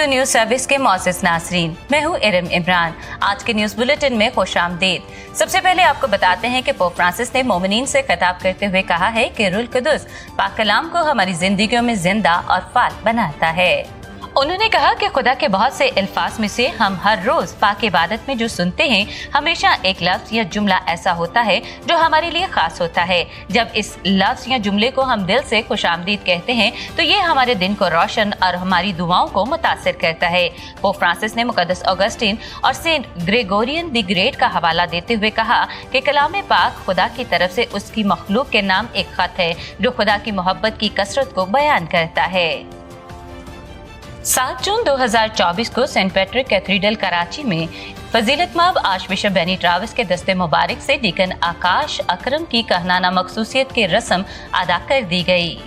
Urdu news service के मौजूद नाज़रीन, मैं हूँ इरम इमरान। आज के न्यूज बुलेटिन में खुशामदीद। सबसे पहले आपको बताते हैं कि पोप फ्रांसिस ने मोमिनीन से खिताब करते हुए कहा है कि रूहुल कुद्दुस पाक कलाम को हमारी जिंदगियों में जिंदा और फाल बनाता है। उन्होंने कहा कि खुदा के बहुत से अल्फाज में से हम हर रोज पाक इबादत में जो सुनते हैं, हमेशा एक लफ्ज या जुमला ऐसा होता है जो हमारे लिए खास होता है। जब इस लफ्ज या जुमले को हम दिल से खुशामदीद कहते हैं तो ये हमारे दिन को रोशन और हमारी दुआओं को मुतासिर करता है। पोप फ्रांसिस ने मुकद्दस ऑगस्टीन और सेंट ग्रेगोरियन द ग्रेट का हवाला देते हुए कहा कि कलाम पाक खुदा की तरफ से उसकी मखलूक के नाम एक खत है जो खुदा की मोहब्बत की कसरत को बयान करता है। 7 जून 2024 को सेंट पैट्रिक कैथेड्रल कराची में फजीलतमाब आर्च बिशप बेनी ट्राविस के दस्ते मुबारक से डीकन आकाश अकरम की कहनाना मखसूसियत की रस्म अदा कर दी गई।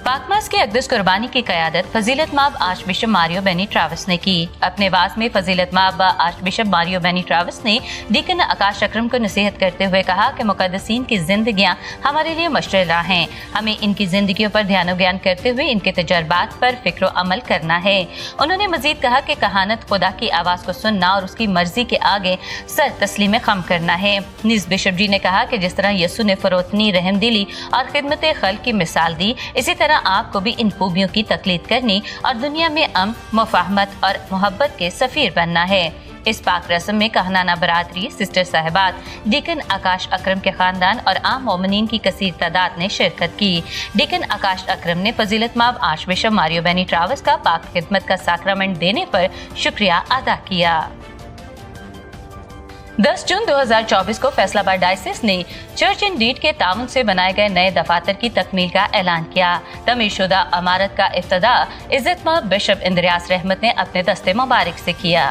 पाकमास की अक़दस कुर्बानी की क़यादत फजीलतमाब archbishop Mario Benny Travis ने की। अपने वाज में फजीलतमाब archbishop Mario Benny Travis ने डीकन आकाश अकरम को नसीहत करते हुए कहा कि मुक़द्दसीन की जिंदगियां हमारे लिए मशरला हैं। हमें इनकी जिंदगियों पर ध्यान ज्ञान करते हुए इनके तजर्बात पर फिक्र अमल करना है। उन्होंने मजीद कहा कि कहानत खुदा की आवाज़ को सुनना और उसकी मर्जी के आगे सर तस्लीम खम करना है। नीज़ बिशप जी ने कहा कि जिस तरह यसू ने फरोतनी, रहमदिली और खिदमत खल्क की मिसाल दी, इसी तरह आपको भी इन खूबियों की तकलीद करनी और दुनिया में अमन, मुफाहमत और मोहब्बत के सफीर बनना है। इस पाक रस्म में कहनाना बरादरी, सिस्टर साहिबात, डीकन आकाश अकरम के खानदान और आम मोमिनीन की कसीर तादाद ने शिरकत की। डीकन आकाश अकरम ने फजीलतमाब archbishop Mario Benny Travis का पाक खिदमत का साक्रामेंट देने पर शुक्रिया अदा किया। 10 जून 2024 को फैसलाबाद डायसिस ने चर्च एंड डीड के ताउन से बनाए गए नए दफातर की तकमील का ऐलान किया। तमीरशुदा इमारत का इफ्तिताह इज्जतमाब बिशप इंद्रियास रहमत ने अपने दस्ते मुबारक से किया।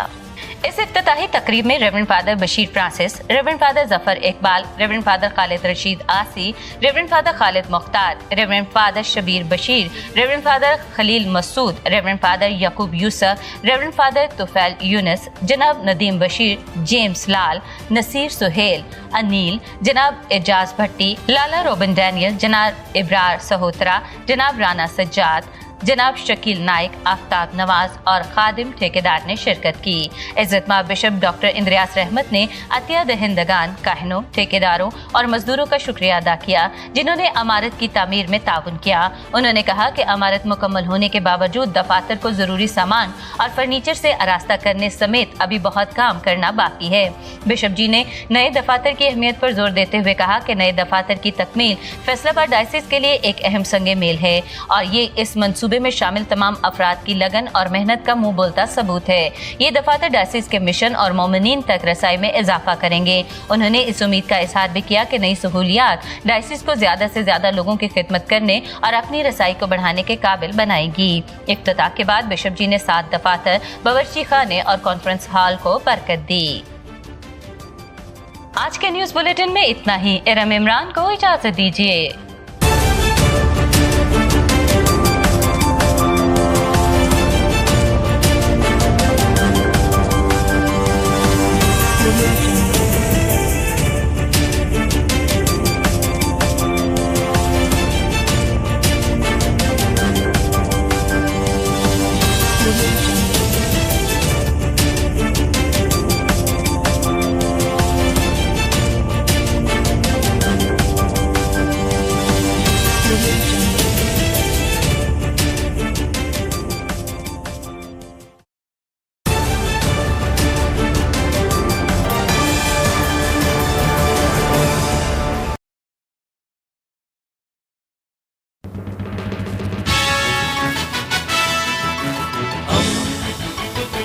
इस इफ्तिताही तकरीब में reverend father Bashir Francis, reverend father Zafar Iqbal, reverend father Khalid Rasheed Asi, reverend father Khalid Mukhtar, reverend father Shabbir Bashir, reverend father Khalil Masood, reverend father Yaqoob Yousuf, reverend father Tufail Younus, जनाब नदीम बशीर, जेम्स लाल, नसीर सुहेल, अनील, जनाब एजाज भट्टी, लाला रोबिन डैनियल, जनाब इब्रार सहोत्रा, जनाब राना सज्जाद, जनाब शकील नाइक, आफ्ताब नवाज और खादिम ठेकेदार ने शिरकत की। इज्जतमाब बिशप डॉक्टर इंद्रियास रहमत ने अतिया दहिंदगान, काहिनों, ठेकेदारों और मजदूरों का शुक्रिया अदा किया जिन्होंने इमारत की तामीर में ताउन किया। उन्होंने कहा कि इमारत मुकम्मल होने के बावजूद दफातर को जरूरी सामान और फर्नीचर से आरास्ता करने समेत अभी बहुत काम करना बाकी है। बिशप जी ने नए दफातर की अहमियत पर जोर देते हुए कहा कि नए दफातर की तकमील फैसलाबाद डायसिस के लिए एक अहम संगे मेल है और ये इस मंसूबे में शामिल तमाम अफराद की लगन और मेहनत का मुंह बोलता सबूत है। ये दफातर डायसिस के मिशन और मोमिनीन तक रसाई में इजाफा करेंगे। उन्होंने इस उम्मीद का इजहार भी किया कि नई सहूलियात डायसिस को ज्यादा से ज्यादा लोगों की खिदमत करने और अपनी रसाई को बढ़ाने के काबिल बनाएगी। इफ्तिताह के बाद बिशप जी ने 7 दफातर, बावर्ची खाने और कॉन्फ्रेंस हॉल को बरकत दी। आज के न्यूज बुलेटिन में इतना ही। इरम इमरान को इजाजत दीजिए।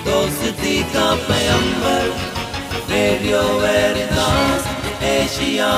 दोस्ती का पैगंबर, रेडियो वेरितास एशिया।